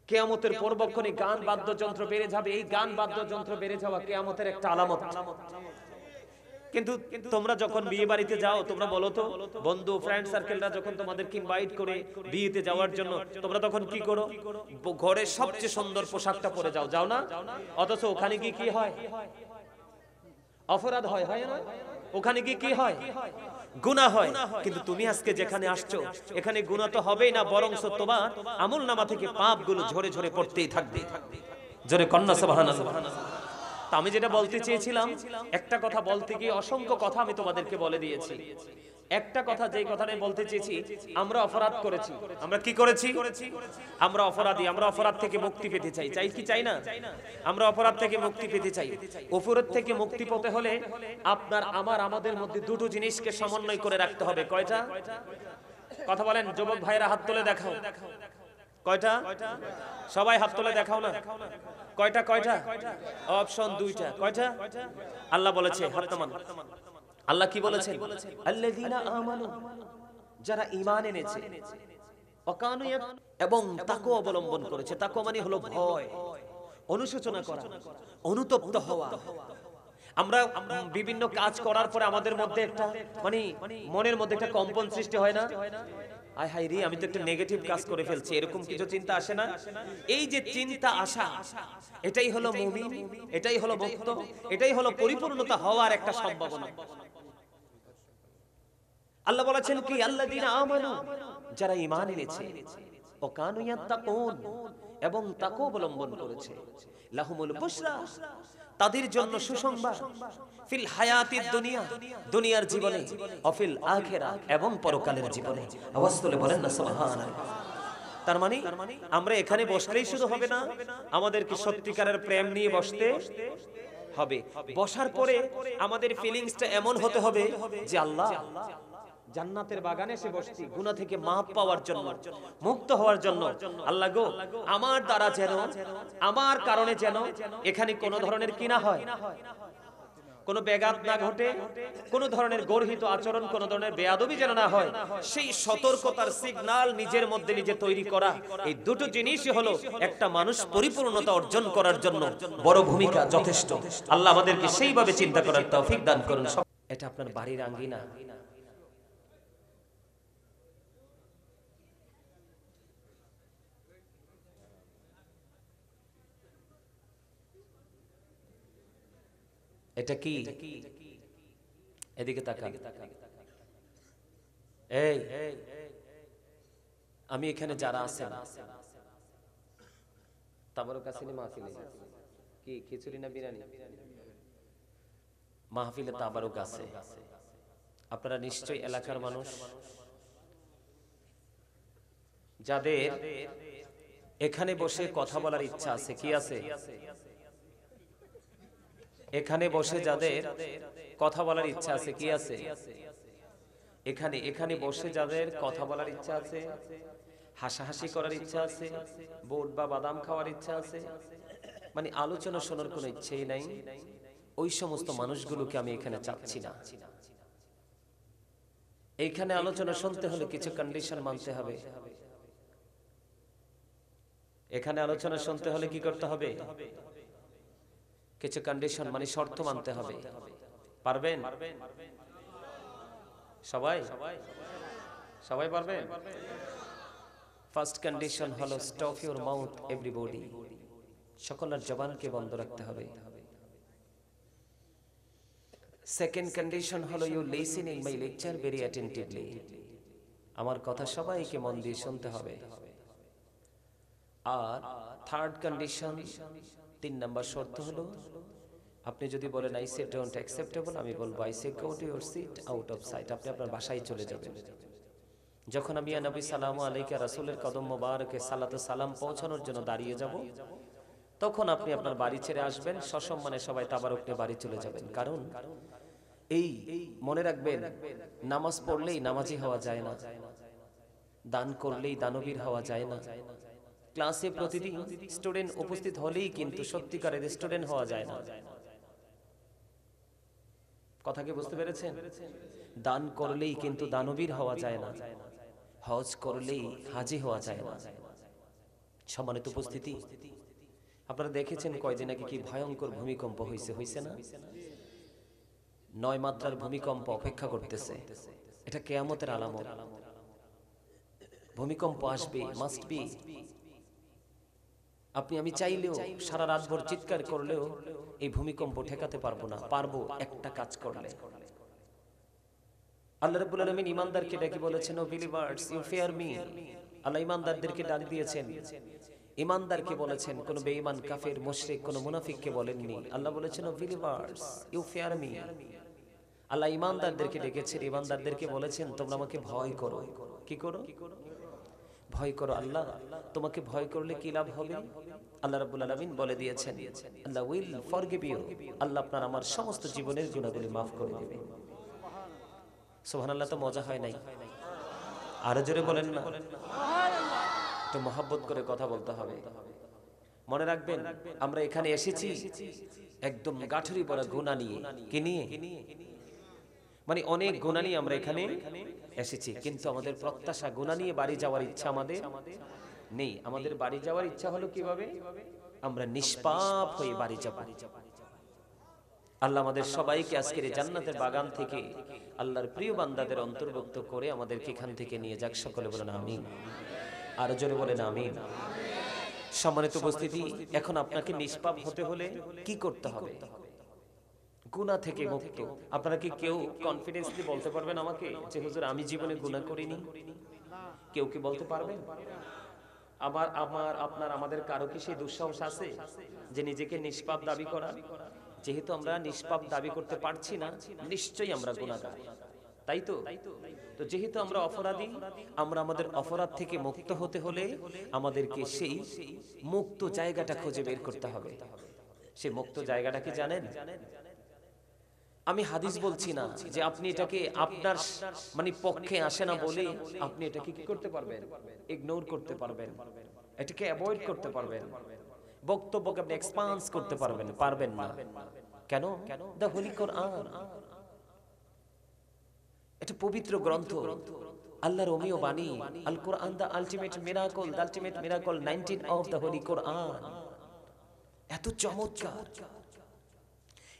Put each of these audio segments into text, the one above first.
কিয়ামতের পূর্বক্ষণে গান বাদ্যযন্ত্র বেড়ে যাবে। এই গান বাদ্যযন্ত্র বেড়ে যাওয়া কিয়ামতের একটা আলামত। কিন্তু তোমরা যখন বিয়ে বাড়িতে যাও, তোমরা বলো তো, বন্ধু ফ্রেন্ড সার্কেলরা যখন তোমাদেরকে ইনভাইট করে বিয়েতে যাওয়ার জন্য, তোমরা তখন কি করো? ঘরের সবচেয়ে সুন্দর পোশাকটা পরে যাও, যাও না? অথচ ওখানে গিয়ে কি হয়? অপরাধ হয়, হয় না? ওখানে গিয়ে কি হয়? গুনাহ হয়। কিন্তু তুমি আজকে যেখানে আসছো, এখানে গুনাহ তো হবেই না, বরং তোমার আমলনামা থেকে পাপগুলো ঝরে ঝরে পড়তেই থাকবে। জোরে কন্যা সুবহানাল্লাহ। তা আমি যেটা বলতে চেয়েছিলাম, একটা কথা বলতে গিয়ে অসংখ্য কথা আমি তোমাদেরকে বলে দিয়েছি। একটা কথা, যেই কথাটা বলতে চেয়েছি, আমরা অপরাধ করেছি। আমরা কি করেছি? আমরা অপরাধী। আমরা অপরাধ থেকে মুক্তি পেতে চাই। চাই কি চাই না? আমরা অপরাধ থেকে মুক্তি পেতে চাই। অপরাধ থেকে মুক্তি পেতে হলে আপনার আমার আমাদের মধ্যে দুটো জিনিসকে সমন্বয় করে রাখতে হবে। কয়টা? কথা বলেন যুবক ভাইরা, হাত তুলে দেখাও। কয়টা? সবাই হাত তুলে দেখাও না। কয়টা? কয়টা? অপশন দুইটা। কয়টা? আল্লাহ বলেছে হাত নামান। আল্লাহ কি বলেছেন? আল্লাযীনা আমানু, যারা ঈমান এনেছে, ওয়াকানু এবং তাকওয়া অবলম্বন করেছে। তাকওয়া মানে হলো ভয়, অনুশোচনা করা, অনুতপ্ত হওয়া। আমরা বিভিন্ন কাজ করার পরে আমাদের মধ্যে একটা মানে মনের মধ্যে একটা কম্পন সৃষ্টি হয় না? আয় হায় রে, আমি তো একটা নেগেটিভ কাজ করে ফেলছি, এরকম কিছু চিন্তা আসে না? এই যে চিন্তা আসা, এটাই হলো মুমিন, এটাই হলো মুক্ত, এটাই হলো পরিপূর্ণতা হওয়ার একটা সম্ভাবনা। আল্লাহ বলেছেন কি? আল্লাযীনা আমানু, যারা ঈমান এনেছে, ও কানু ইয়াত্তাকুন, এবং তাকওয়া অবলম্বন করেছে, লাহুমুল বুশরা, তাদের জন্য সুসংবাদ, ফিল হায়াতিদ দুনিয়া, দুনিয়ার জীবনে, অফিল আখিরা, এবং পরকালের জীবনে। আওয়াজ তুলে বলেন না সুবহানাল্লাহ। তার মানে আমরা এখানে বসলেই শুধু হবে না, আমাদেরকে সত্যিকারের প্রেম নিয়ে বসতে হবে। বসার পরে আমাদের ফিলিংসটা এমন হতে হবে যে আল্লাহ, জান্নাতের বাগানে এসে বসছি গুনাহ থেকে মাপ পাওয়ার জন্য, মুক্ত হওয়ার জন্য। আল্লাহ গো, আমার দ্বারা যেন, আমার কারণে যেন এখানে কোনো ধরনের কি না হয়, কোনো ব্যাঘাত না ঘটে, কোনো ধরনের গর্হিত আচরণ, কোনো ধরনের বেয়াদবি যেন না হয়, সেই সতর্কতার সিগন্যাল নিজের মধ্যে নিজে তৈরি করা। এই দুটো জিনিসই হলো একটা মানুষ পরিপূর্ণতা অর্জন করার জন্য বড় ভূমিকা, যথেষ্ট। আল্লাহ আমাদেরকে সেইভাবে চিন্তা করার তৌফিক দান করুন। এটা আপনার বাড়ির আঙ্গিনা, এটা কি? এদিকে তাকান। এই, আমি এখানে যারা আছেন, তাবারুক আসেনি মাহফিলে? কি খিচুড়ি না বিরিয়ানি? মাহফিলে তাবারুক আছে। আপনারা নিশ্চয়ই এলাকার মানুষ, যাদের এখানে বসে কথা বলার ইচ্ছা আছে। কি আছে? এখানে বসে যাদের কথা বলার ইচ্ছা আছে। কি আছে? এখানে বসে যাদের কথা বলার ইচ্ছা আছে, হাসাহাসি করার ইচ্ছা আছে, বুট বা বাদাম খাওয়ার ইচ্ছা আছে, মানে আলোচনা শোনার কোনো ইচ্ছেই নাই, ওই সমস্ত মানুষগুলোকে আমি এখানে চাচ্ছি না। এইখানে আলোচনা শুনতে হলে কিছু কন্ডিশন মানতে হবে। এখানে আলোচনা শুনতে হলে কি করতে হবে? কিছু কন্ডিশন মানে শর্ত মানতে হবে। পারবেন? সবাই সবাই পারবেন? ফার্স্ট কন্ডিশন হলো স্টপ ইউর মাউথ এভরিবডি, সকলের জবানকে বন্ধ রাখতে হবে। সেকেন্ড কন্ডিশন হলো you listening my lecture very attentively, আমার কথা সবাইকে মন দিয়ে শুনতে হবে। আর থার্ড কন্ডিশন, 3 নম্বর শর্ত হলো, আপনি যদি বলেন আই সে ডোন্ট অ্যাকসেপ্টেবল, আমি বলবো I say go to your seat out of sight, আপনি আপনার বাসায় চলে যাবেন। যখন আমি নবী সাল্লাল্লাহু আলাইহি রাসূলের কদম মোবারকে সালাত ও সালাম পৌঁছানোর জন্য দাঁড়িয়ে যাব, তখন আপনি আপনার বাড়ি ছেড়ে আসবেন, সসম্মানে সবাই তাবারুক নিয়ে বাড়ি চলে যাবেন। কারণ এই মনে রাখবেন, নামাজ পড়লেই নামাজি হওয়া যায় না, দান করলেই দানবীর হওয়া যায় না, ক্লাসে প্রতিদিন স্টুডেন্ট উপস্থিত হলেই কিন্তু সত্যিকারের স্টুডেন্ট হওয়া যায় না। কথা কি বুঝতে পেরেছেন? দান করলেই কিন্তু দানবীর হওয়া যায় না, হজ করলেই হাজি হওয়া যায় না। সম্মানিত উপস্থিতি, আপনারা দেখেছেন কয়দিন আগে কি ভয়ঙ্কর ভূমিকম্প হয়েছে না? 9 মাত্রার ভূমিকম্প অপেক্ষা করতেছে। এটা কিয়ামতের আলামত। ভূমিকম্প আসবে, মাস্ট বি। আপনি আমি চাইলেও সারা রাত ভর চিৎকার করলেও এই ভূমিকম্প ঠেকাতে পারবো না। পারবো একটা কাজ করলে। আল্লাহ রাব্বুল আলামিন ঈমানদারকে ডেকে বলেছেন, O believers you fear me. Allah ঈমানদারদেরকে ডাক দিয়েছেন। ঈমানদারকে বলেছেন, কোন বেঈমান কাফের মুশরিক কোন মুনাফিককে বলেননি। আল্লাহ বলেছেন, O believers you fear me. Allah ঈমানদারদেরকে ডেকেছেন, ঈমানদারদেরকে বলেছেন, তোমরা আমাকে ভয় করো। কি করো? ভয় করো। আল্লাহ তোমাকে ভয় করলে কি লাভ হবে? আল্লাহ রাব্বুল আলামিন বলে দিয়েছেন, আল্লাহ উইল ফরগিভ ইউ। আল্লাহ আপনার আমার সমস্ত জীবনের গুনাহগুলি মাফ করে দিবেন। সুবহানাল্লাহ। তো মজা হয় নাই? আরো জোরে বলেন না। একটু মহব্বত করে কথা বলতে হবে। মনে রাখবেন, আমরা এখানে এসেছি একদম গাঠুরি পড়া গুনাহ নিয়ে। কি নিয়ে? মানে অনেক গুনাহ নিয়ে আমরা এখানে এসেছি, কিন্তু আমাদের প্রত্যাশা গুনাহ নিয়ে বাড়ি যাওয়ার ইচ্ছা আমাদের নেই। আমাদের বাড়ি যাওয়ার ইচ্ছা হলো কিভাবে? আমরা নিষ্পাপ হয়ে বাড়ি যাব। আল্লাহ আমাদের সবাইকে আজকের এই জান্নাতের বাগান থেকে আল্লাহর প্রিয় বান্দাদের অন্তর্ভুক্ত করে আমাদেরকে এখান থেকে নিয়ে যাক। সকলে বলেন আমিন। আরো জোরে বলেন আমিন। সম্মানিত উপস্থিতি, এখন আপনাকে নিষ্পাপ হতে হলে কি করতে হবে? গুনাহ থেকে মুক্ত। আপনারা কি কেউ কনফিডেন্সলি বলতে পারবেন আমাকে যে হুজুর আমি জীবনে গুনাহ করিনি? কেউ কি বলতে পারবেন? আমাদের কারো কি সেই দুঃসাহস আছে যে নিজেকে নিষ্পাপ দাবি করা? যেহেতু আমরা নিষ্পাপ দাবি করতে পারছি না, নিশ্চয়ই আমরা গুনাহগার, তাই তো? তো যেহেতু আমরা অপরাধী, আমরা আমাদের অপরাধ থেকে মুক্ত হতে হলে আমাদেরকে সেই মুক্ত জায়গাটা খুঁজে বের করতে হবে। সেই মুক্ত জায়গাটা কি জানেন? আমি হাদিস বলছি না যে আপনি এটাকে আপনার মানে পক্ষে আসে না বলে আপনি এটাকে কি করতে পারবেন? ইগনোর করতে পারবেন, এটাকে অ্যাভয়েড করতে পারবেন, বক্তব্যকে আপনি এক্সপান্স করতে পারবেন না। কেন? দ্য হোলি কোরআন, এটা পবিত্র গ্রন্থ, আল্লাহর অমীয় বাণী। Al Quran the ultimate miracle, the ultimate miracle 19 of the holy Quran. এত চমৎকার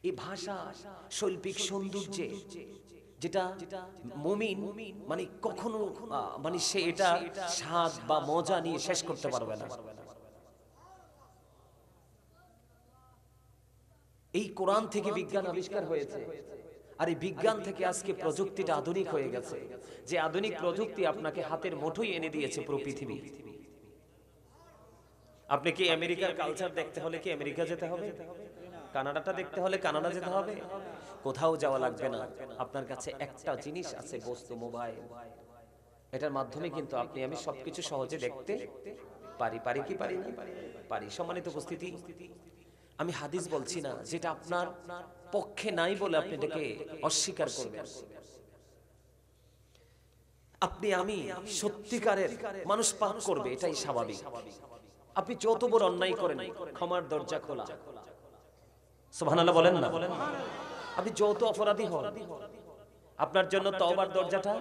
এই ভাষা, শৈল্পিক সৌন্দর্যে, যেটা মুমিন মানে কখনো মানে সে এটা স্বাদ বা মজা নিয়ে শেষ করতে পারবে না। এই কোরআন থেকে বিজ্ঞান আবিষ্কার হয়েছে, আর এই বিজ্ঞান থেকে আজকে প্রযুক্তিটা আধুনিক হয়ে গেছে, যে আধুনিক প্রযুক্তি আপনাকে হাতের মুঠোয় এনে দিয়েছে পুরো পৃথিবী। আপনি কি আমেরিকার কালচার দেখতে হলে কি আমেরিকা যেতে হবে? কানাডাটা দেখতে হলে কানাডা যেতে হবে? কোথাও যাওয়া লাগবে না। আপনার কাছে একটা জিনিস আছে, বস্তু, মোবাইল। এটার মাধ্যমে কিন্তু আপনি আমি সবকিছু সহজে দেখতে পারি কি পারি না? পারি। সম্মানিত উপস্থিতি, আমি হাদিস বলছি না যেটা আপনার পক্ষে নাই বলে আপনি এটাকে অস্বীকার করবেন। আপনি আমি সত্যিকারের মানুষ পাপ করবে, এটাই স্বাভাবিক। আপনি যত বড় অন্যায় করেন, ক্ষমার দরজা খোলা। সুবহানাল্লাহ বলেন না? আপনি যত অপরাধী হন, আপনার জন্য তওবার দরজাটা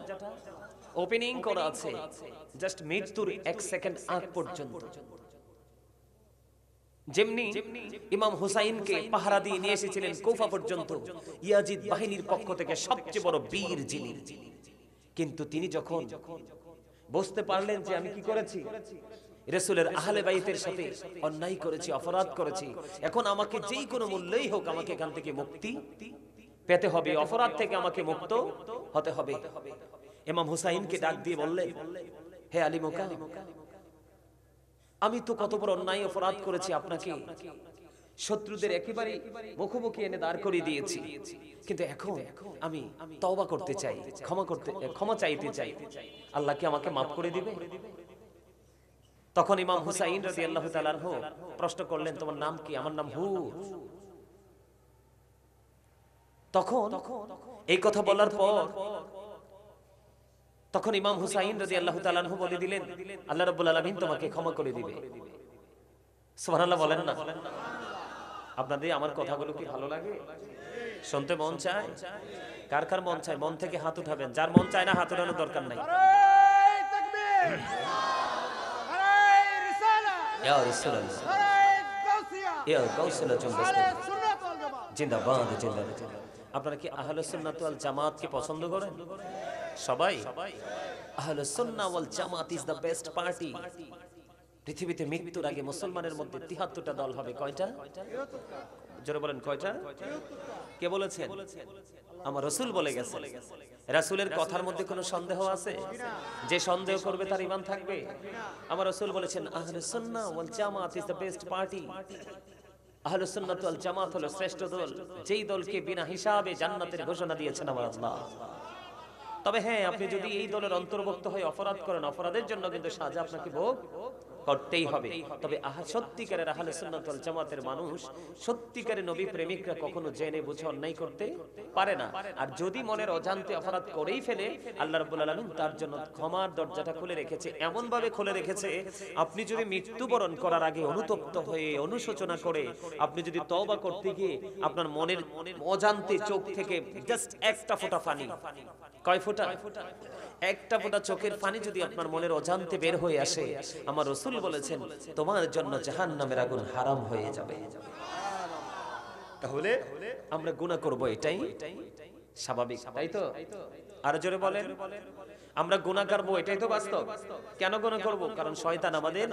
ওপেনিং করা আছে, জাস্ট মৃত্যুর 1 সেকেন্ড আগ পর্যন্ত। যেমনি ইমাম হুসাইনকে পাহারা দিয়ে নিয়ে এসেছিলেন কুফা পর্যন্ত ইয়াজিদ বাহিনীর পক্ষ থেকে সবচেয়ে বড় বীর যিনি, কিন্তু তিনি যখন বুঝতে পারলেন যে আমি কি করেছি, রাসূলের আহলে বাইতের সাথে অন্যায় করেছি, অপরাধ করেছি, এখন আমাকে যেই কোনো মূল্যেই হোক আমাকে এখান থেকে মুক্তি পেতে হবে, অপরাধ থেকে আমাকে মুক্ত হতে হবে। ইমাম হুসাইনকে ডাক দিয়ে বললেন, হে আলী মোকা, আমি তো কত বড় অন্যায় অপরাধ করেছি, আপনাকে শত্রুদের একেবারে মুখোমুখি এনে দাঁড় করিয়ে দিয়েছি, কিন্তু এখন আমি তওবা করতে চাই, ক্ষমা চাইতে চাই, আল্লাহ কি আমাকে মাফ করে দিবে? তখন ইমাম হুসাইন রাদিয়াল্লাহু তাআলা আনহু প্রশ্ন করলেন, তোমার নাম কি? আমার নাম হুর। তখন এই কথা বলার পর তখন ইমাম হুসাইন রাদিয়াল্লাহু তাআলা আনহু বলে দিলেন, আল্লাহ রাব্বুল আলামিন তোমাকে ক্ষমা করে দিবে। সুবহানাল্লাহ বলেন না? আপনাদের আমার কথাগুলো কি ভালো লাগে? শুনতে মন চায়? কার কার মন চায়? মন থেকে হাত উঠাবেন। যার মন চায় না হাত উঠানোর দরকার নাই। ইয়া রাসূলুল্লাহ, ইয়া গাউসুল আজম জিন্দাবাদ জিন্দাবাদ। আপনারা কি আহলুস সুন্নাত ওয়াল জামাত কি পছন্দ করেন? সবাই? আহলুস সুন্নাহ ওয়াল জামাত ইজ দ্য বেস্ট পার্টি। পৃথিবীতে মৃত্যুর আগে মুসলমানের মধ্যে ৭৩টা দল হবে। কয়টা? জোরে বলেন কয়টা? কে বলেছেন? আমার রাসূল বলে গেছেন। রাসূলের কথার মধ্যে কোনো সন্দেহ আছে? যে সন্দেহ করবে তার ঈমান থাকবে? আমার রাসূল বলেছেন আহলুস সুন্নাহ ওয়াল জামাত ইজ দ্য বেস্ট পার্টি। আহলুস সুন্নাত ওয়াল জামাত হলো শ্রেষ্ঠ দল, যেই দলকে বিনা হিসাবে জান্নাতের ঘোষণা দিয়েছেন আমার আল্লাহ। তবে হ্যাঁ, আপনি যদি এই দলের অন্তর্ভুক্ত হয়ে অপরাধ করেন, অপরাধের জন্য কিন্তু সাজা আপনাকে ভোগ করতেই হবে। তবে সত্যিকারের আহলে সুন্নাত ওয়াল জামাতের মানুষ, সত্যিকারের নবী প্রেমিকরা কখনো জেনে বুঝে অন্যায় করতে পারে না। আর যদি মনের অজান্তে অপরাধ করেই ফেলে, আল্লাহ রাব্বুল আলামিন তার জন্য ক্ষমার দরজাটা খুলে রেখেছে। এমন ভাবে খুলে রেখেছে, আপনি যদি মৃত্যুবরণ করার আগে অনুতপ্ত হয়ে অনুশোচনা করে আপনি যদি তওবা করতে গিয়ে আপনার মনের অজান্তে চোখ থেকে জাস্ট একটা ফোঁটা পানি, কয় ফোঁটা? একটা ফোঁটা চোখের পানি যদি আপনার মনের অজান্তে বের হয়ে আসে, আমার রাসূল বলেছেন তোমার জন্য জাহান্নামের আগুন হারাম হয়ে যাবে। তাহলে আমরা গুনাহ করব, এটাই স্বাভাবিক, তাই তো? আর জোরে বলেন, আমরা গুনাহ করব, এটাই তো বাস্তব। কেন গুনাহ করব? কারণ শয়তান আমাদের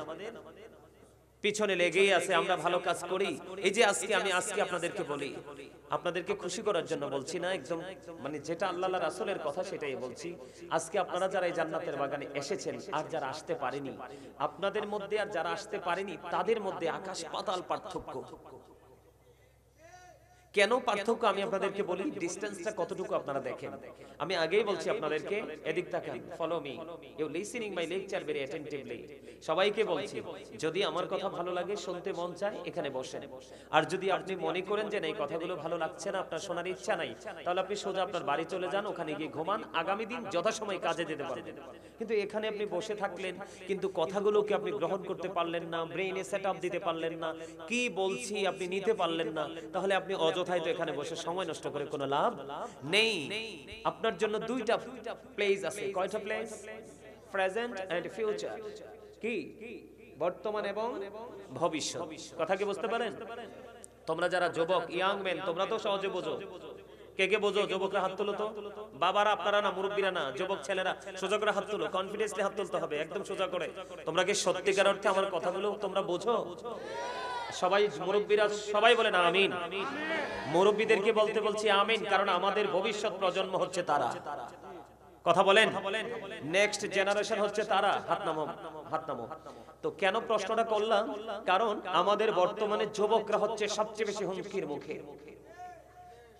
পিছনে লেগেই আছে। আমরা ভালো কাজ করি। এই যে আজকে আপনাদেরকে বলি, আপনাদেরকে খুশি করার জন্য বলছি না, একদম মানে যেটা আল্লাহ রাসূলের কথা সেটাই বলছি। আজকে আপনারা যারা এই জান্নাতের বাগানে এসেছেন আর যারা আসতে পারেনি, আপনাদের মধ্যে আর যারা আসতে পারেনি তাদের মধ্যে আকাশ পাতাল পার্থক্য। কেন পার্থক্য আমি আপনাদেরকে বলি, ডিসটেন্সটা কতটুকু আপনারা দেখেন। আমি আগেই বলছি আপনাদেরকে, এদিক তাকান, follow me, you listening my lecture very attentively. সবাইকে বলছি, যদি আমার কথা ভালো লাগে, শুনতে মন চায়, এখানে বসেন। আর যদি আপনি মনে করেন যে এই কথাগুলো ভালো লাগছে না, আপনার শোনার ইচ্ছা নাই, তাহলে আপনি সোজা আপনার বাড়ি চলে যান, ওখানে গিয়ে ঘুমান, আগামী দিন যথাসময় কাজে যেতে পারবেন। কিন্তু এখানে আপনি বসে থাকলেন, কিন্তু কথাগুলোকে আপনি গ্রহণ করতে পারলেন না, ব্রেইনে সেটআপ দিতে পারলেন না, কি বলছি আপনি নিতে পারলেন না, তাহলে আপনি অযথাই তো এখানে বসে সময় নষ্ট করে কোনো লাভ নেই। আপনার জন্য দুইটা প্লেস আছে। কয়টা প্লেস? Present and future. কি? বর্তমান এবং ভবিষ্যৎ। কথা কি বুঝতে পারেন? তোমরা যারা যুবক, ইয়াং মেন, তোমরা তো সহজে বোঝো। কে কে বোঝো? যুবকরা হাত তুলো তো। বাবারা, আপনারা না, মুরব্বীরা না, যুবক ছেলেরা সোজা করে হাত তুলো। কনফিডেন্সলি হাত তুলতে হবে, একদম সোজা করে। তোমরা কি সত্যিকার অর্থে আমার কথাগুলো তোমরা বোঝো? সবাই মুরব্বীরা সবাই বলেন আমিন। মুরব্বীদেরকে বলতে বলছি আমিন, কারণ আমাদের ভবিষ্যৎ প্রজন্ম হচ্ছে তারা। কথা বলেন, নেক্সট জেনারেশন হচ্ছে তারা। হাত নামো, হাত নামো। তো কেন প্রশ্নটা করলাম? কারণ আমাদের বর্তমানে যুবকরা হচ্ছে সবচেয়ে বেশি হুমকির মুখে।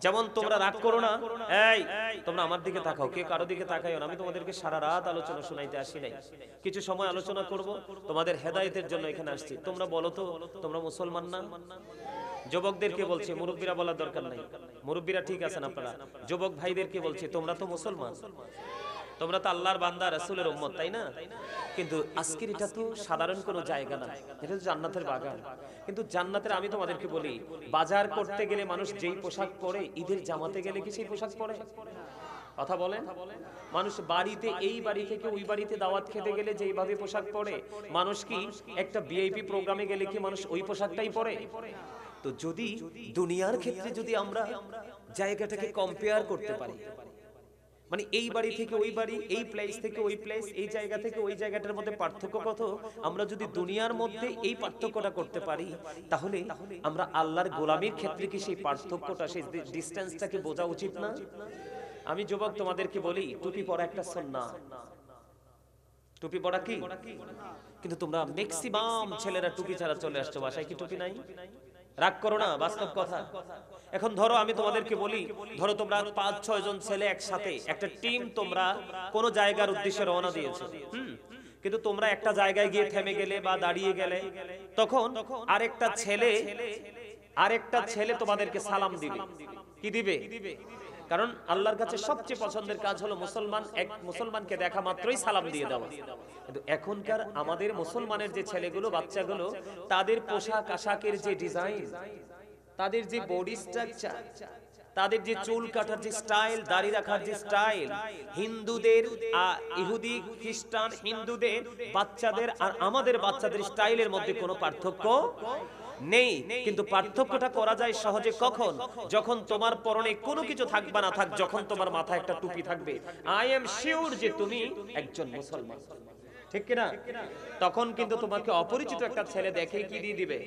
যেমন তোমরা রাগ করো না, এই তোমরা আমার দিকে তাকাও, কে কারো দিকে তাকাইও না। আমি তোমাদেরকে সারা রাত আলোচনা শোনাইতে আসি নাই, কিছু সময় আলোচনা করব, তোমাদের হেদায়েতের জন্য এখানে আসছি। তোমরা বলো তো, তোমরা মুসলমান না? যুবকদেরকে বলছি, মুরব্বীরা বলার দরকার নাই, মুরব্বীরা ঠিক আছেন আপনারা। যুবক ভাইদেরকে বলছি, তোমরা তো মুসলমান, তোমরা তো আল্লাহর বান্দা, রাসূলের উম্মত, তাই না? কিন্তু আজকের এটা তো সাধারণ কোনো জায়গা না, এটা তো জান্নাতের বাগান। কিন্তু জান্নাতের, আমি তোমাদেরকে বলি, বাজার করতে গেলে মানুষ যেই পোশাক পরে, ঈদের জামাতে গেলে কি সেই পোশাক পরে? কথা বলেন। মানুষ বাড়িতে, এই বাড়ি থেকে ওই বাড়িতে দাওয়াত খেতে গেলে যেইভাবে পোশাক পরে, মানুষ কি একটা ভিআইপি প্রোগ্রামে গেলে কি মানুষ ওই পোশাকটাই পরে? তো যদি দুনিয়ার ক্ষেত্রে যদি আমরা জায়গাটাকে কম্পেয়ার করতে পারি, মানে এই বাড়ি থেকে ওই বাড়ি, এই প্লেস থেকে ওই প্লেস, এই জায়গা থেকে ওই জায়গাটার মধ্যে পার্থক্য কত, আমরা যদি দুনিয়ার মধ্যে এই পার্থক্যটা করতে পারি, তাহলে আমরা আল্লাহর গোলামীর ক্ষেত্রে কি সেই পার্থক্যটা, সেই ডিসটেন্সটাকে বোঝা উচিত না? আমি যুবক তোমাদেরকে বলি, টুপি পরা একটা সুন্নাহ। টুপি পরা কি? কিন্তু তোমরা ম্যাক্সিমাম ছেলেরা টুপি ছাড়া চলে আসছো বাসায়। কি টুপি নাই? রাগ করো না, বাস্তব কথা। এখন ধরো আমি তোমাদেরকে বলি, ধরো তোমরা ৫-৬ জন ছেলে একসাথে, একটা টিম, তোমরা কোন জায়গার উদ্দেশ্যে রওনা দিয়েছো। কিন্তু তোমরা একটা জায়গায় গিয়ে থেমে গেলে বা দাঁড়িয়ে গেলে, তখন আরেকটা ছেলে তোমাদেরকে সালাম দিবে। কি দিবে? কারণ আল্লাহর কাছে সবচেয়ে পছন্দের কাজ হলো মুসলমানকে দেখা মাত্রই সালাম দিয়ে দেওয়া। কিন্তু এখনকার আমাদের মুসলমানের যে ছেলেগুলো, বাচ্চাগুলো, তাদের পোশাক আশাকের যে ডিজাইন, তাদের যে বডি স্ট্রাকচার, তাদের যে চুল কাটার যে স্টাইল, দাড়ি রাখার যে স্টাইল, হিন্দুদের ইহুদি খ্রিস্টান হিন্দুদের বাচ্চাদের আর আমাদের বাচ্চাদের স্টাইলের মধ্যে কোনো পার্থক্য নেই। কিন্তু পার্থক্যটা করা যায় সহজে কখন? যখন তোমার পরনে কোনো কিছু থাকবে না থাক, যখন তোমার মাথায় একটা টুপি থাকবে, আই এম শিওর যে তুমি একজন মুসলমান, ঠিক কিনা? তখন কিন্তু তোমাকে অপরিচিত একটা ছেলে দেখে কি দিয়ে দিবে?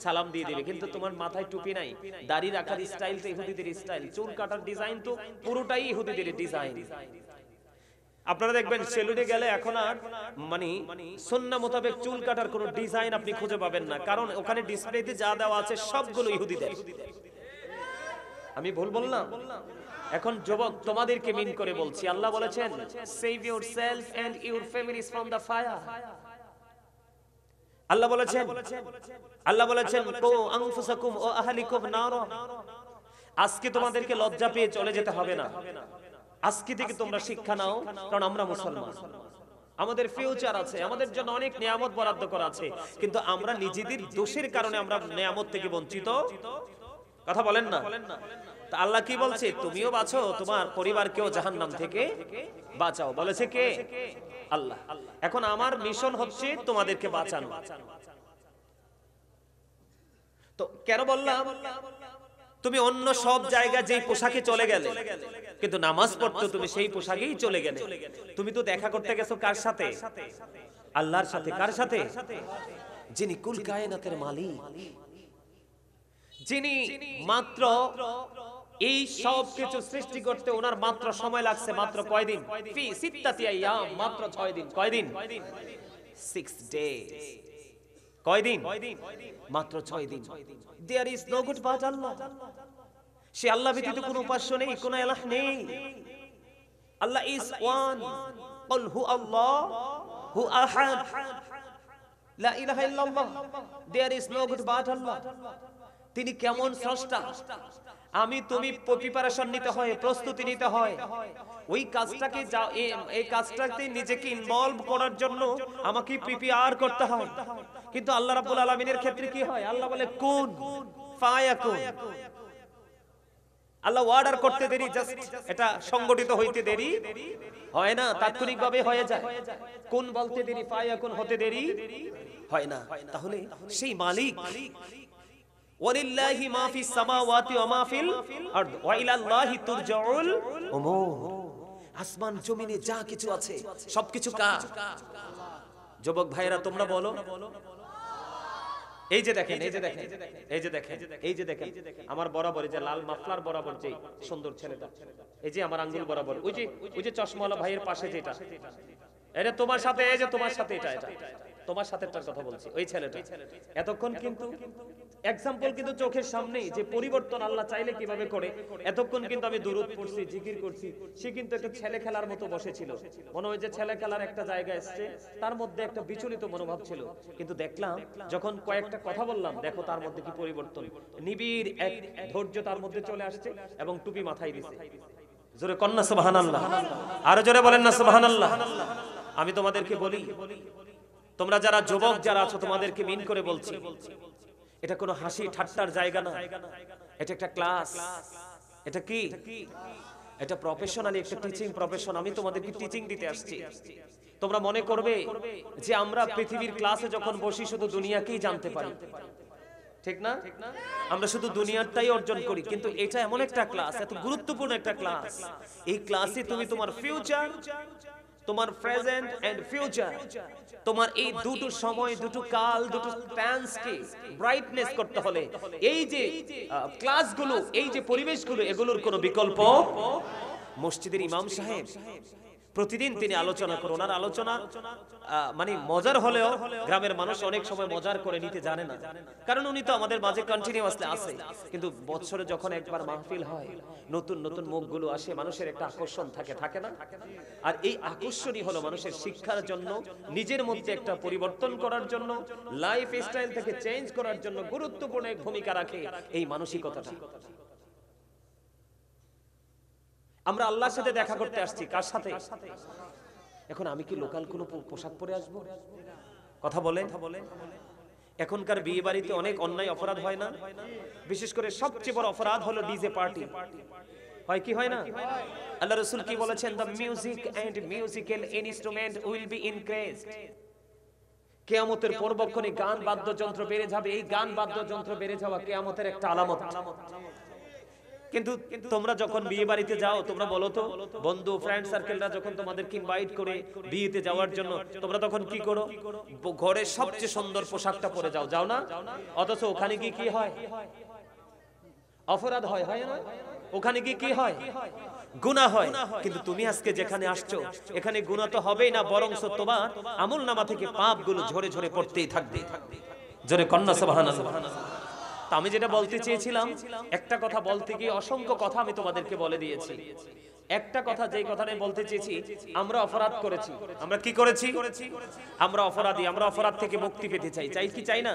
সালাম দিয়ে দিবে। কিন্তু তোমার মাথায় টুপি নাই, দাড়ি রাখার স্টাইল তো ইহুদিদের স্টাইল, চুল কাটার ডিজাইন তো পুরোটাই ইহুদিদের ডিজাইন। আপনারা দেখবেন সেলুনে গেলে এখন আর মানে সুন্নাহ মোতাবেক চুল কাটার কোনো ডিজাইন আপনি খুঁজে পাবেন না, কারণ ওখানে ডিসপ্লেতে যা দেওয়া আছে সবগুলো ইহুদিদের। আমি ভুল বললাম? এখন যুবক তোমাদেরকে মিন করে বলছি, আল্লাহ বলেছেন save yourself and your families from the fire. Allah বলেছেন কো আনফুসাকুম ওয়া আহলিকুম নারা। আজকে তোমাদেরকে লজ্জা পেয়ে চলে যেতে হবে না, আজকে থেকে তোমরা শিক্ষা নাও, কারণ আমরা মুসলমান, আমাদের ফিউচার আছে, আমাদের জন্য অনেক নিয়ামত বরাদ্দ করা আছে, কিন্তু আমরা নিজেদের দোষের কারণে আমরা নিয়ামত থেকে বঞ্চিত। কথা বলেন না? তা আল্লাহ কি বলছে? তুমিও বাঁচো, তোমার পরিবারকেও জাহান্নাম থেকে বাঁচাও। বলেছে কে? আল্লাহ। এখন আমার মিশন হচ্ছে তোমাদেরকে বাঁচানো। তো কেন বললাম? তুমি অন্য সব জায়গা যেই পোশাকে চলে গেলে, কিন্তু নামাজ পড়তে তুমি সেই পোশাকেই চলে গেলে। তুমি তো দেখা করতে গেছো কার সাথে? আল্লাহর সাথে। কার সাথে? যিনি কুল কায়নাতের মালিক, যিনি মাত্র এই সব কিছু সৃষ্টি করতে ওনার মাত্র সময় লাগছে মাত্র কয়দিন? ফি সিত্তাতি আইয়াম, মাত্র 6 দিন। কয়দিন? 6 days। কয়দিন? মাত্র 6 দিন। There is no good but Allah। সে আল্লাহ ব্যতীত কোনো উপাস্য নেই, কোনো ইলাহ নেই। আল্লাহ is one। قل هو الله هو أحد لا إله إلا الله। There is no good but Allah। তিনি কেমন স্রষ্টা, আমি তুমি প্রিপারেশন নিতে হয়, প্রস্তুতি নিতে হয়, ওই কাজটাকে এই কাজটাতে নিজেকে ইনভলভ করার জন্য আমাকে প্রিপেয়ার করতে হয়। কিন্তু আল্লাহ রাব্বুল আলামিনের ক্ষেত্রে কি হয়? আল্লাহ বলে কুন ফায়াকুন। আল্লাহ অর্ডার করতে দেরি, জাস্ট এটা সংগঠিত হইতে দেরি হয় না, তাৎক্ষণিকভাবে হয়ে যায়। কোন বলতে দেরি, ফায়াকুন হতে দেরি হয় না। তাহলে সেই মালিক, ওয়ালিল্লাহি মা ফিস সামাওয়াতি ওয়া মা ফিল আরদ ওয়া ইলাল্লাহি তুরজাউল উমুর। আসমান জমিনে যা কিছু আছে সবকিছু কার? যুবক ভাইরা তোমরা বলো। এই যে দেখেন, এই যে দেখেন, এই যে দেখেন, এই যে দেখেন, আমার বরাবর যে লাল মাফলার বরাবর যে সুন্দর ছেলেটা, এই যে আমার আঙ্গুল বরাবর, ওই যে চশমাওয়ালা ভাইয়ের পাশে যেটা, এটা তোমার সাথে, এই যে তোমার সাথে, এটা তোমার সাথে তার কথা বলছি, ওই ছেলেটা এতক্ষণ কিন্তু এক্সাম্পল কিন্তু চোখের সামনেই, যে পরিবর্তন আল্লাহ চাইলে কিভাবে করে। এতক্ষণ কিন্তু আমি দুরূদ পড়ছি, জিকির করছি, সে কিন্তু একটা ছেলে খেলার মতো বসেছিল, মনে হয় যে ছেলে খেলার একটা জায়গা এসছে, তার মধ্যে একটা বিচলিত মনোভাব ছিল। কিন্তু দেখলাম যখন কয়েকটা কথা বললাম, দেখো তার মধ্যে কি পরিবর্তন, নিবিড় এক ধৈর্য তার মধ্যে চলে আসছে এবং টুপি মাথায় দিছে। জোরে কন্না সুবহানাল্লাহ, আরো জোরে বলেন না সুবহানাল্লাহ। আমি তোমাদেরকে বলি, তোমরা যারা যুবক যারা আছো, তোমাদেরকে মিন করে বলছি, এটা কোনো হাসি ঠাট্টার জায়গা না, এটা একটা ক্লাস। এটা কি? এটা প্রফেশনালি একটা টিচিং প্রফেশন। আমি তোমাদেরকে টিচিং দিতে আসছি। তোমরা মনে করবে যে আমরা পৃথিবীর ক্লাসে যখন বসি শুধু দুনিয়াকেই জানতে পারি, ঠিক না? আমরা শুধু দুনিয়াটাই অর্জন করি, কিন্তু এটা এমন একটা ক্লাস, এত গুরুত্বপূর্ণ একটা ক্লাস। এই ক্লাসে তুমি তোমার ফিউচার, তোমার প্রেজেন্ট এন্ড ফিউচার, তোমার এই দুটো সময়, দুটো কাল, দুটো টেন্সকে ব্রাইটনেস করতে হলে এই যে ক্লাসগুলো, এই যে পরিবেশগুলো, এগুলোর কোনো বিকল্প। মসজিদের ইমাম সাহেব প্রতিদিন তিনি আলোচনা করেন, ওনার আলোচনা মানে মজার হলেও গ্রামের মানুষ অনেক সময় মজার করে নিতে জানে না, কারণ উনি তো আমাদের মাঝে কন্টিনিউয়াসলি আছে। কিন্তু বছরে যখন একবার মাহফিল হয়, নতুন নতুন মুখগুলো আসে, মানুষের একটা আকর্ষণ থাকে না? আর এই আকর্ষণই হলো মানুষের শিক্ষার জন্য, নিজের মধ্যে একটা পরিবর্তন করার জন্য, লাইফ স্টাইল থেকে চেঞ্জ করার জন্য গুরুত্বপূর্ণ এক ভূমিকা রাখে এই মানসিকতাটা। আমরা আল্লাহর সাথে দেখা করতে আসছি, কার সাথে? এখন আমি কি লোকাল কোনো পোশাক পরে আসবো? কথা বলেন। এখনকার বিয়ে বাড়িতে অনেক অন্যায় অপরাধ হয় না? বিশেষ করে সবচেয়ে বড় অপরাধ হলো ডিজে পার্টি। হয় কি হয় না? আল্লাহ রাসূল কি বলেছেন? The music and musical instrument will be increased. কিয়ামতের পূর্বক্ষণে গান বাদ্যযন্ত্র বেড়ে যাবে। এই গান বাদ্যযন্ত্র বেড়ে যাওয়া কিয়ামতের একটা আলামত। কিন্তু তোমরা যখন বিয়ে বাড়িতে যাও, তোমরা বলো তো, বন্ধু ফ্রেন্ড সার্কেলরা যখন তোমাদেরকে ইনভাইট করে বিয়েতে যাওয়ার জন্য, তোমরা তখন কি করো? ঘরের সবচেয়ে সুন্দর পোশাকটা পরে যাও, যাও না? অথচ ওখানে গিয়ে কি হয়? অপরাধ হয়, হয় না? ওখানে গিয়ে কি হয়? গুনাহ হয়। কিন্তু তুমি আজকে যেখানে আসছো, এখানে গুনাহ তো হবেই না, বরং তোমার আমলনামা থেকে পাপগুলো ঝরে ঝরে পড়তেই থাকবে। জোরে কন্না সুবহানাল্লাহ। তা আমি যেটা বলতে চেয়েছিলাম, একটা কথা বলতে গিয়ে অসংখ্য কথা আমি তোমাদেরকে বলে দিয়েছি। একটা কথা, যেই কথাটা বলতে চেয়েছি, আমরা অপরাধ করেছি। আমরা কি করেছি? আমরা অপরাধী। আমরা অপরাধ থেকে মুক্তি পেতে চাই। চাই কি চাই না?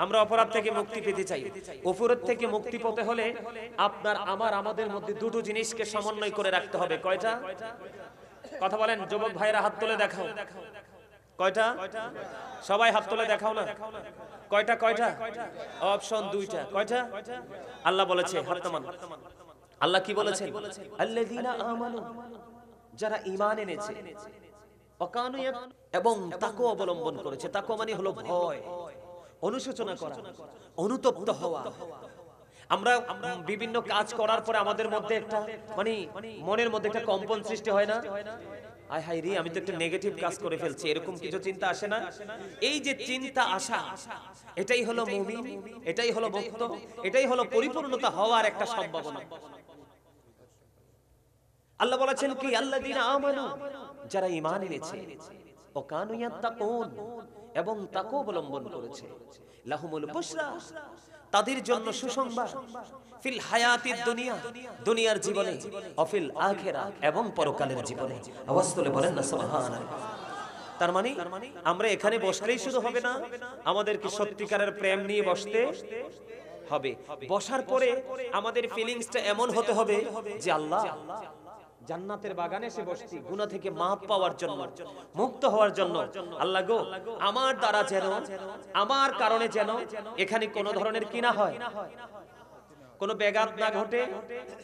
আমরা অপরাধ থেকে মুক্তি পেতে চাই। অপরাধ থেকে মুক্তি পেতে হলে আপনার আমার আমাদের মধ্যে দুটো জিনিসকে সমন্বয় করে রাখতে হবে। কয়টা? কথা বলেন যুবক ভাইরা, হাত তুলে দেখাও। কয়টা? সবাই হাত তুলে দেখাও না। কয়টা? কয়টা? অপশন দুইটা। কয়টা? আল্লাহ বলেছে হাত নামান। আল্লাহ কি বলেছেন? আল্লাযীনা আমানু, যারা ঈমান এনেছে, ওয়াকানু এবং তাকওয়া অবলম্বন করেছে। তাকওয়া মানে হলো ভয়, অনুশোচনা করা, অনুতপ্ত হওয়া। আমরা বিভিন্ন কাজ করার পরে আমাদের মধ্যে একটা মানে মনের মধ্যে একটা কম্পন সৃষ্টি হয় না? আয় হায় রে, আমি তো একটা নেগেটিভ কাজ করে ফেলছি, এরকম কিছু চিন্তা আসে না? এই যে চিন্তা আসা, এটাই হলো মুমিন, এটাই হলো মুক্ত, এটাই হলো পরিপূর্ণতা হওয়ার একটা সম্ভাবনা। আল্লাহ বলেছেন কি? আল্লাযীনা আমানু, যারা ঈমান এনেছে, ও কানু ইয়াত্তাকুন, এবং তাকওয়া অবলম্বন করেছে, লাহুমুল বুশরা, তাদের জন্য সুসংবাদ, ফিল হায়াতিদ দুনিয়া, দুনিয়ার জীবনে, অফিল আখিরা, এবং পরকালের জীবনে। আওয়াজ তুলে বলেন না সুবহানাল্লাহ। তার মানে আমরা এখানে বসলেই শুধু হবে না, আমাদেরকে সত্যিকারের প্রেম নিয়ে বসতে হবে। বসার পরে আমাদের ফিলিংসটা এমন হতে হবে যে আল্লাহ, জান্নাতের বাগানে এসে বসছি গুনাহ থেকে মাফ পাওয়ার জন্য, মুক্ত হওয়ার জন্য। আল্লাহ গো, আমার দ্বারা যেন, আমার কারণে যেন এখানে কোনো ধরনের কি না হয়, কোনো ব্যাঘাত না ঘটে,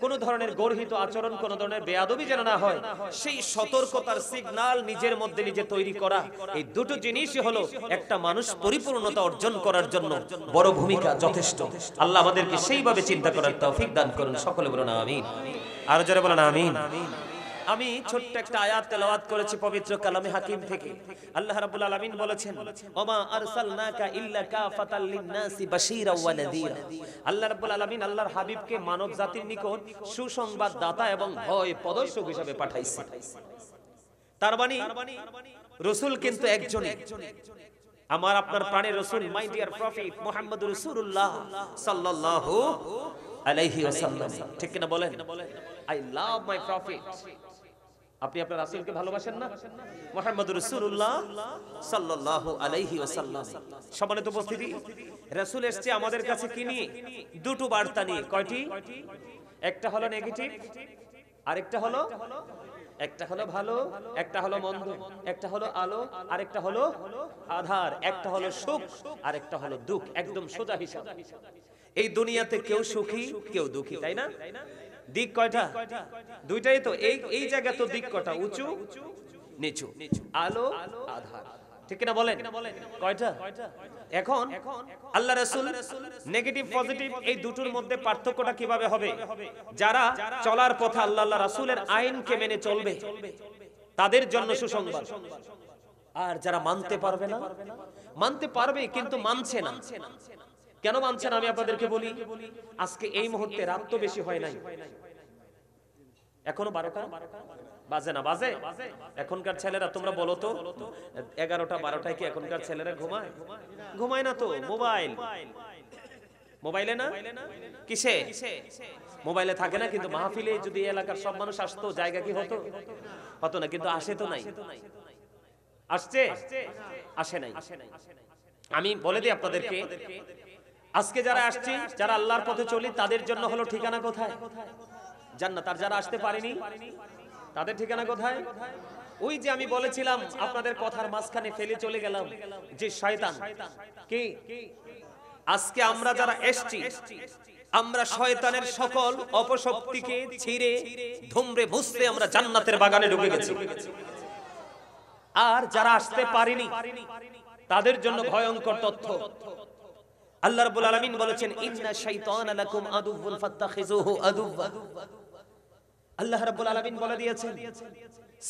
কোনো ধরনের গর্হিত আচরণ, কোনো ধরনের বেয়াদবি যেন না হয়, সেই সতর্কতার সিগন্যাল নিজের মধ্যে নিজে তৈরি করা। এই দুটো জিনিসই হলো একটা মানুষ পরিপূর্ণতা অর্জন করার জন্য বড় ভূমিকা, যথেষ্ট। আল্লাহ আমাদেরকে সেইভাবে চিন্তা করার তৌফিক দান করুন। সকলে বলুন আমিন। আর জোরে বলুন আমিন। আমি ছোট্ট একটা আয়াত তেলাওয়াত করেছি পবিত্র কালামে হাকিম থেকে। আল্লাহ রাব্বুল আলামিন বলেছেন, ওমা আরসালনাকা ইল্লা কাফাতাল লিন-নাসি বাশীরা ওয়া নাযীরা। আল্লাহ রাব্বুল আলামিন আল্লাহর হাবিবকে মানব জাতির নিকট সুসংবাদ দাতা এবং ভয় প্রদর্শক হিসেবে পাঠাইছেন। তার মানে রাসূল কিন্তু একজনই, আমার আপনার প্রাণের রাসূল, মাই ডিয়ার প্রফেট মুহাম্মদুর রাসূলুল্লাহ সাল্লাল্লাহু আলাইহি ওয়াসাল্লাম। ঠিক কিনা বলেন? I love my prophet. আপনি আপনার রাসূলকে ভালোবাসেন না? মুহাম্মদুর রাসূলুল্লাহ সাল্লাল্লাহু আলাইহি ওয়াসাল্লাম। সম্মানিত উপস্থিতি, রাসূল এসেছে আমাদের কাছে কি নিয়ে? দুটো বার্তা নিয়ে। কয়টি? একটা হলো নেগেটিভ, আরেকটা হলো, একটা হলো ভালো, একটা হলো মন্দ, একটা হলো আলো, আরেকটা হলো আধার, একটা হলো সুখ, আরেকটা হলো দুঃখ। একদম সোজা হিসাব। এই দুনিয়াতে কেউ সুখী, কেউ দুঃখী, তাই না? দিক কয়টা? দুইটাই তো। এই জায়গা তো দিক কয়টা? উঁচু নিচু, আলো আধার। ঠিক কিনা বলেন? কয়টা? এখন আল্লাহ রাসূল নেগেটিভ পজিটিভ এই দুটোর মধ্যে পার্থক্যটা কিভাবে হবে? যারা চলার পথে আল্লাহ রাসূলের আইনকে মেনে চলবে তাদের জন্য সুসংবাদ। আর যারা মানতে পারবে না, মানতে পারবে কিন্তু মানছে না। কেন মানছে না আমি আপনাদেরকে বলি। আজকে এই মুহূর্তে রাত তো বেশি হয় নাই, এখনো 12টা বাজে না? বাজে। এখনকার ছেলেরা, তোমরা বলো তো, 11টা 12টায় কি এখনকার ছেলেরা ঘুমায়? ঘুমায় না তো। মোবাইল, মোবাইলে না, কিসে? মোবাইলে থাকে না। কিন্তু মাহফিলে যদি এলাকার সব মানুষ আসতো, জায়গা কি হতো? হতো না। কিন্তু আসে তো নাই। আসছে? আসে নাই। আমি বলে দিই আপনাদেরকে, আজকে যারা আসছি, যারা আল্লাহর পথে চলি, তাদের জন্য হলো ঠিকানা কোথায়? জান্নাত। আর যারা আসতে পারেনি, তাদের ঠিকানা কোথায়? ওই যে আমি বলেছিলাম আপনাদের কথার মাঝখানে ফেলে চলে গেলাম যে শয়তান কি, আজকে আমরা যারা এসছি আমরা শয়তানের সকল অপশক্তিকে ছিঁড়ে ধুমড়ে মুছতে আমরা জান্নাতের বাগানে ঢুকে গেছি। আর যারা আসতে পারেনি তাদের জন্য ভয়ঙ্কর তথ্য। আল্লাহ রাব্বুল আলামিন বলেছেন ইন্না শাইতানা লাকুম আদুউন ফাত্তাখিযুহু আদুওয়া। আল্লাহ রাব্বুল আলামিন বলে দিয়েছেন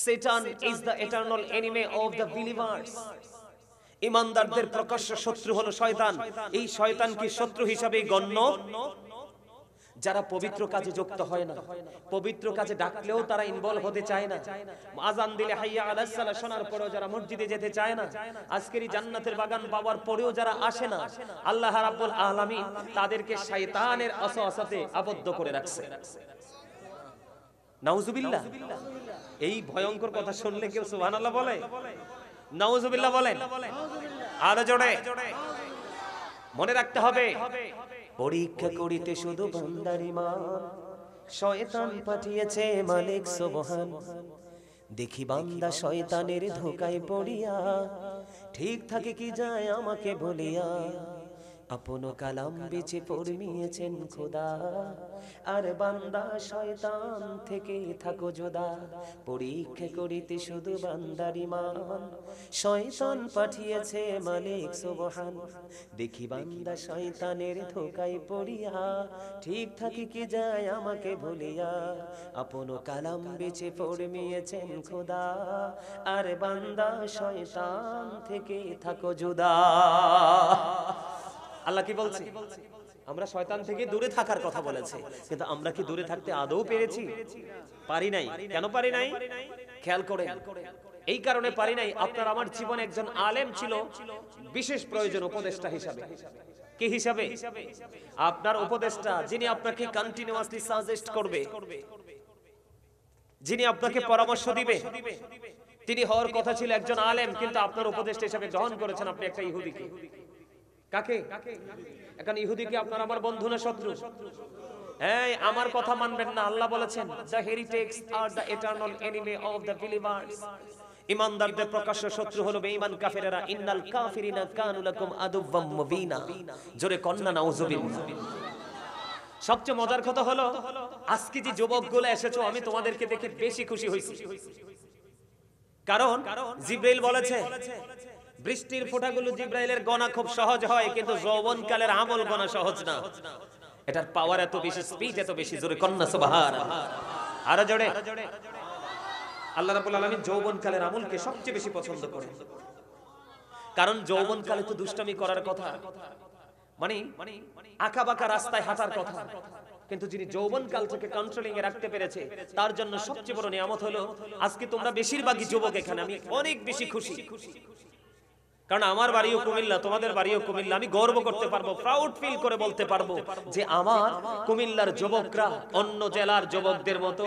Satan is the eternal enemy of the believers. ঈমানদারদের প্রকাশ্য শত্রু হলো শয়তান। এই শয়তান কি শত্রু হিসাবে গণ্য? যারা পবিত্র কাজে যুক্ত হয় না, পবিত্র কাজে ডাকলেও তারা ইনভলভ হতে চায় না, আযান দিলে হাইয়া আলাস সালাহ শোনার পরেও যারা মসজিদে যেতে চায় না, আজকের এই জান্নাতের বাগান পাওয়ার পরেও যারা আসে না, আল্লাহ রাব্বুল আলামিন তাদেরকে শয়তানের ওয়াসওয়াসাতে আবদ্ধ করে রাখছে। নাউজুবিল্লাহ। এই ভয়ঙ্কর কথা শুনলে কেউ সুবহানাল্লাহ বলে? নাউজুবিল্লাহ বলেন। আরো জোরে। মনে রাখতে হবে পরীক্ষা করিতে শুধু বান্দার ঈমান শয়তান পাঠিয়েছে মালিক সুবহান। দেখি বান্দা শয়তানের ধোঁকায় পড়িয়া ঠিক থাকে কি যায় আমাকে বলিয়া। আপন কালাম বেচে ফরমিয়েছেন খোদা আর বান্দা শয়তান থেকে থাকো জোদা। পরীক্ষা করিতে শুধু বান্দার ঈমান শয়তান পাঠিয়েছে মালিক সুবহান। দেখি বান্দা শয়তানের ধোঁকায় পড়িয়া ঠিক থাকে কি যায় আমাকে ভুলিয়া। আপন কালাম বেচে ফরমিয়েছেন খোদা আর বান্দা শয়তান থেকে থাকো জোদা। আল্লাহ কি বলছে? আমরা শয়তান থেকে দূরে থাকার কথা বলেছে, কিন্তু আমরা কি দূরে থাকতে আদৌ পেরেছি? পারি নাই। কেন পারি নাই? খেয়াল করে। এই কারণে পারি নাই, আপনার আমার জীবনে একজন আলেম ছিল বিশেষ প্রয়োজন উপদেষ্টা হিসাবে। কি হিসাবে? আপনার উপদেষ্টা, যিনি আপনাকে কন্টিনিউয়াসলি সাজেস্ট করবে, যিনি আপনাকে পরামর্শ দিবে, তিনি হওয়ার কথা ছিল একজন আলেম, কিন্তু আপনার উপদেষ্টা হিসাবে গ্রহণ করেছেন আপনি একটা ইহুদিকে। কাকে? এখন ইহুদি কি আপনার আমার বন্ধু না শত্রু? হ্যাঁ, আমার কথা মানবেন না। আল্লাহ বলেছেন the heretics are the eternal enemy of the believers. ঈমানদারদের প্রকাশ্য শত্রু হলো বেঈমান কাফেরেরা। ইন্নাল কাফিরিনা কানু লাকুম আদুওয়াম মুবিনা। জোরে কন্না নাউজুবিল্লাহ। সবচেয়ে মজার কথা হলো আজকে যে যুবকগুলো এসেছো আমি তোমাদেরকে দেখে বেশি খুশি হইছি। কারণ জিবরাইল বলেছে বৃষ্টির ফোঁটাগুলো জিবরাইলের গণা খুব সহজ হয়, কিন্তু যৌবনকালের আমল গণা সহজ না। এটার পাওয়ার এত বেশি, স্পিড এত বেশি। জোরে কন্না সুবহানাল্লাহ। আরো জোরে। আল্লাহ রাব্বুল আলামিন যৌবনকালের আমলকে সবচেয়ে বেশি পছন্দ করেন, কারণ যৌবনকালে তো দুষ্টামি করার কথা, মানে আঁকা বাঁকা রাস্তায় হাঁটার কথা, কিন্তু যিনি যৌবনকাল থেকে কন্ট্রোলিং এ রাখতে পেরেছে তার জন্য সবচেয়ে বড় নিয়ামত হলো আজকে তোমরা বেশিরভাগই যুবক এখানে। আমি অনেক বেশি খুশি, কারণ আমার বাড়িও কুমিল্লা, তোমাদের বাড়িও কুমিল্লা। আমি গর্ব করতে পারবো, প্রাউড ফিল করে বলতে পারবো যে আমার কুমিল্লার যুবকরা অন্য জেলার যুবকদের মতো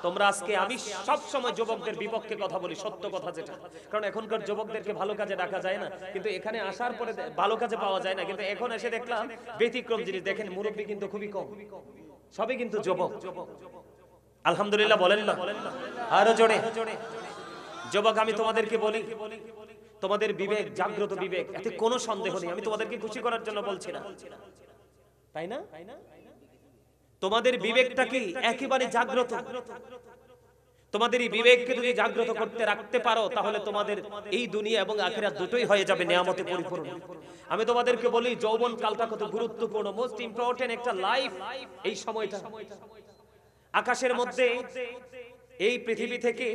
তোমরা আজকে। আমি সব সময় যুবকদের বিপক্ষে কথা বলি, সত্য কথা যেটা, কারণ এখনকার যুবকদেরকে ভালো কাজে ডাকা যায় না, কিন্তু এখানে আসার পরে ভালো কাজে পাওয়া যায় না। কিন্তু এখন এসে দেখলাম ব্যতিক্রম জিনিস। দেখেন মুরব্বী কিন্তু খুবই কম, সবই কিন্তু যুবক। আলহামদুলিল্লাহ বলেন না? আরো জোরে। যুবক আমি তোমাদেরকে বলি, তোমাদের বিবেক, জাগ্রত বিবেক, এতে কোনো সন্দেহ নেই। আমি তোমাদেরকে খুশি করার জন্য বলছি না, তাই না? তোমাদের বিবেকটা কি একেবারে জাগ্রত? তোমাদের এই বিবেককে যদি জাগ্রত করতে রাখতে পারো তাহলে তোমাদের এই দুনিয়া এবং আখিরাত দুটোই হয়ে যাবে নিয়ামতে পরিপূর্ণ। আমি তোমাদেরকে বলি যৌবন কালটা কত গুরুত্বপূর্ণ, মোস্ট ইম্পর্টেন্ট একটা লাইফ। এই সময়টা আকাশের মধ্যে এই পৃথিবী থেকে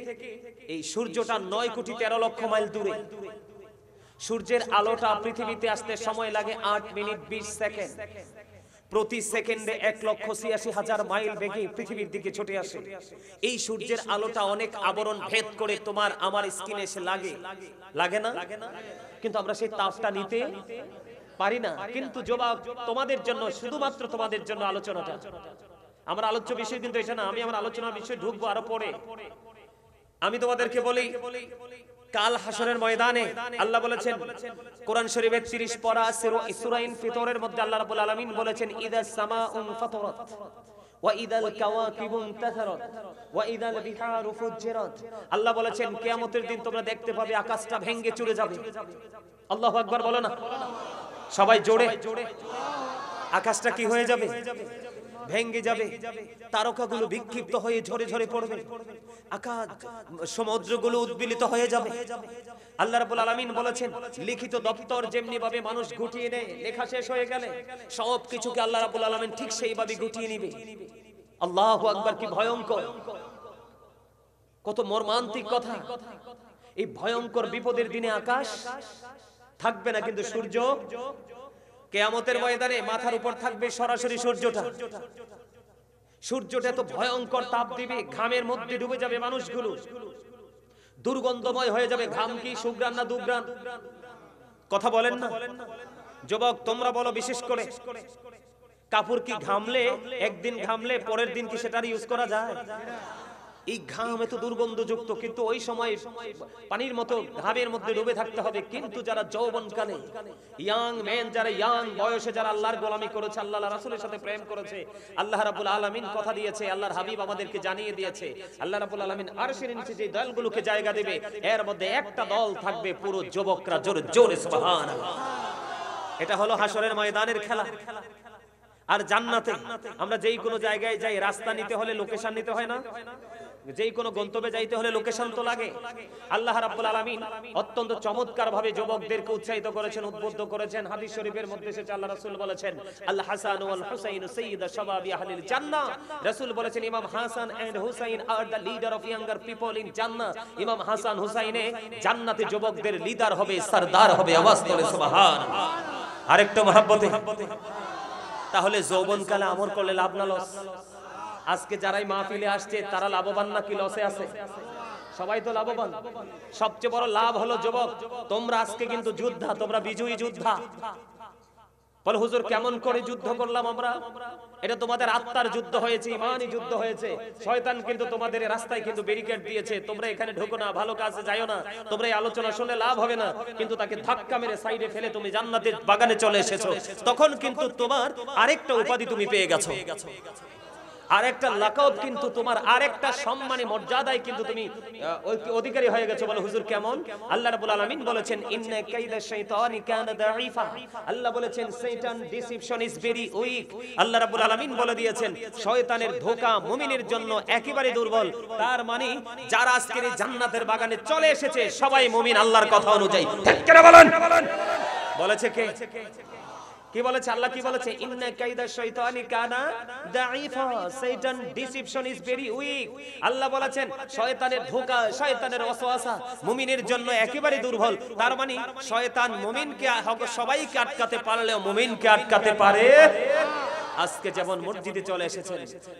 এই সূর্যটা 9,13,00,000 মাইল দূরে। সূর্যের আলোটা পৃথিবীতে আসতে সময় লাগে 8 মিনিট 20 সেকেন্ড। প্রতি সেকেন্ডে 1,86,000 মাইল বেগে পৃথিবীর দিকে ছুটে আসে। এই সূর্যের আলোটা অনেক আবরণ ভেদ করে তোমার আমার স্কিনে এসে লাগে না? কিন্তু আমরা সেই তাপটা নিতে পারি না। কিন্তু জবাব তোমাদের জন্য, শুধুমাত্র তোমাদের জন্য আলোচনাটা। আমার আলোচ্য বিষয় কিন্তু এটা না, আমি আমার আলোচনার বিষয় ঢুকবো আরো পরে। আমি তোমাদেরকে বলি কাল হাসরের ময়দানে আল্লাহ বলেছেন কোরআন শরীফের 30 পারা সূরা ইনফিতরের মধ্যে আল্লাহ রাব্বুল আলামিন বলেছেন ইদা সামাউন ফাতারাত ওয়াইদাল কাওয়াকিবু ইনতাসারাত ওয়াইদাল বিহারু ফুজ্জিরাত। আল্লাহ বলেছেন কিয়ামতের দিন তোমরা দেখতে পাবে আকাশটা ভেঙে চুরে যাবে। আল্লাহু আকবার বলো না সবাই জোরে। আকাশটা কি হয়ে যাবে? ভেঙে যাবে। তারকাগুলো বিক্ষিপ্ত হয়ে ঝরে ঝরে পড়বে। আকাশ সমুদ্রগুলো উদ্বেলিত হয়ে যাবে। আল্লাহ রাব্বুল আলামিন বলেছেন লিখিত দপ্তর যেমনি ভাবে মানুষ গুটিয়ে নেয়, লেখা শেষ হয়ে গেলে সব কিছুকে আল্লাহ রাব্বুল আলামিন ঠিক সেইভাবে গুটিয়ে নেবে। আল্লাহু আকবার, কি ভয়ঙ্কর, কত মর্মান্তিক কথা। এই ভয়ঙ্কর বিপদের দিনে আকাশ থাকবে না, কিন্তু সূর্য কিয়ামতের ময়দানে মাথার উপর থাকবে সরাসরি সূর্যটা। সূর্যটা এত ভয়ঙ্কর তাপ দিবে, ঘামের মধ্যে ডুবে যাবে মানুষগুলো, দুর্গন্ধময় হয়ে যাবে। ঘাম কি সুঘ্রাণ না দুঘ্রাণ? কথা বলেন না যুবক, তোমরা বলো। বিশেষ করে কাপড় কি ঘামলে, একদিন ঘামলে পরের দিন কি সেটার ইউজ করা যায়? এই ঘাম এত দুর্গন্ধযুক্ত, কিন্তু ওই সময় পানির মতো ঘামের মধ্যে ডুবে থাকতে হবে। কিন্তু যারা যৌবনকালে ইয়াং ম্যান, যারা ইয়াং বয়সে যারা আল্লাহর গোলামি করেছে, আল্লাহ রাসূলের সাথে প্রেম করেছে, আল্লাহ রাব্বুল আলামিন কথা দিয়েছে, আল্লাহর হাবিব আমাদেরকে জানিয়ে দিয়েছে, আল্লাহ রাব্বুল আলামিন আরশের নিচে যে দলগুলোকে জায়গা দেবে, এর মধ্যে একটা দল থাকবে পুরো যুবকরা। জোরে জোরে সুবহানাল্লাহ। এটা হলো হাসরের ময়দানের খেলা। আর জান্নাতে আমরা যেই কোনো জায়গায় যাই, রাস্তা নিতে হলে লোকেশন নিতে হয় না? যেই কোনো গন্তব্যে যাইতে হলে লোকেশন তো লাগে। আল্লাহ রাব্বুল আলামিন অত্যন্ত চমৎকার ভাবে যুবকদেরকে উৎসাহিত করেছেন, উদ্বুদ্ধ করেছেন। হাদিস শরীফের মধ্যে এসেছে, আল্লাহ রাসূল বলেছেন আল হাসান ওয়াল হুসাইন সাইয়্যিদা শাবাবি আহলিল জান্নাহ। রাসূল বলেছেন ইমাম হাসান এন্ড হুসাইন আর the leader of younger people in জান্নাহ। ইমাম হাসান হুসাইনে জান্নাতে যুবকদের লিডার হবে, সরদার হবে। আওয়াজ করে সুবহানাল্লাহ। আরেকটু মহব্বতে। তাহলে যৌবনকালে আমল করলে লাভ না লস? আজকে যারাই মাহফিলে আসছে তারা লাভবান নাকি লসে আছে? সবাই তো লাভবান। সবচেয়ে বড় লাভ হলো যুবক, তোমরা আজকে কিন্তু যোদ্ধা, তোমরা বিজয়ী যোদ্ধা। বলে হুজুর কেমন করে যুদ্ধ করলাম আমরা? এটা তোমাদের আত্মার যুদ্ধ হয়েছে, ইমানি যুদ্ধ হয়েছে। শয়তান কিন্তু তোমাদের রাস্তায় কিন্তু ব্যারিকেড দিয়েছে, তোমরা এখানে ঢোকো না, ভালো কাজে যাও না, তোমরা এই আলোচনা শুনলে লাভ হবে না। কিন্তু তাকে ধাক্কা মেরে সাইডে ফেলে তুমি জান্নাতের বাগানে চলে এসেছো। তখন কিন্তু তোমার আরেকটা উপাধি তুমি পেয়ে গেছো, আরেকটা লাকাব, কিন্তু তোমার আরেকটা সম্মানী মর্যাদায় কিন্তু তুমি অধিকারী হয়ে গেছো। বলে হুজুর কেমন? আল্লাহ রাব্বুল আলামিন বলেছেন ইন্না কাইদা শাইতানি কানা দাঈফা। আল্লাহ বলেছেন শয়তান ডিসিপশন ইজ ভেরি উইক। আল্লাহ রাব্বুল আলামিন বলে দিয়েছেন শয়তানের ধোঁকা মুমিনের জন্য একেবারে দুর্বল। তার মানে যারা আজকের এই জান্নাতের বাগানে চলে এসেছে সবাই মুমিন আল্লাহর কথা অনুযায়ী। ঠিক করে বলেন। বলেছে কে? কি বলেছে আল্লাহ? কি বলেছে? ইন্না কাইদা শাইতানি কানা দাঈফা, শয়তান ডিসিপশন ইজ ভেরি উইক। আল্লাহ বলেছেন শয়তানের ধোঁকা, শয়তানের ওয়াসওয়াসা মুমিনের জন্য একেবারে দুর্বল। তার মানে শয়তান মুমিনকে সবাইকে আটকাতে পারলেও মুমিনকে আটকাতে পারে। আজকে যেমন মসজিদে চলে এসেছেন,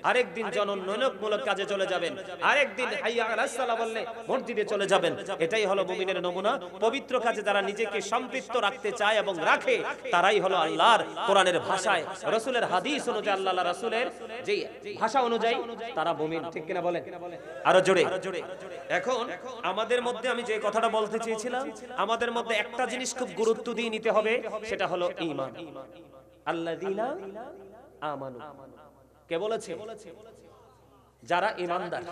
আরেকদিন জনন্নয়নমূলক কাজে চলে যাবেন, আরেকদিন হাইয়া আলাস সালাহ বললে মসজিদে চলে যাবেন। এটাই হলো মুমিনের নমুনা। পবিত্র কাজে যারা নিজেকে সম্পৃক্ত রাখতে চায় এবং রাখে, তারাই হলো আল্লাহর কোরআনের ভাষায়, রাসূলের হাদিস অনুযায়ী, আল্লাহ রাসূলের যে ভাষা অনুযায়ী তারা মুমিন। ঠিক কিনা বলেন? আরো জোরে। এখন আমাদের মধ্যে আমি যে কথাটা বলতে চেয়েছিলাম, আমাদের মধ্যে একটা জিনিস খুব গুরুত্ব দিয়ে নিতে হবে, সেটা হলো ঈমান। আল্লাযীনা আমানু, কে বলেছে? যারা ঈমানদার।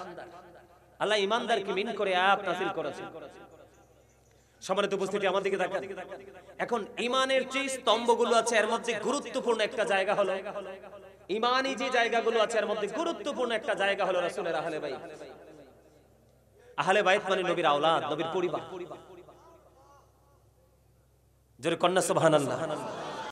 আল্লাহ ঈমানদারকে মিন করে আয়াত নাযিল করেছেন। সম্মানিত উপস্থিতি, আমার দিকে তাকান। এখন ঈমানের যে স্তম্ভগুলো আছে এর মধ্যে গুরুত্বপূর্ণ একটা জায়গা হলো, ঈমানি যে জায়গাগুলো আছে এর মধ্যে গুরুত্বপূর্ণ একটা জায়গা হলো রাসূলের আহলে বাইত। আহলে বাইত মানে নবীর আওলাদ, নবীর পরিবার। জোরে কন্যা সুবহানাল্লাহ।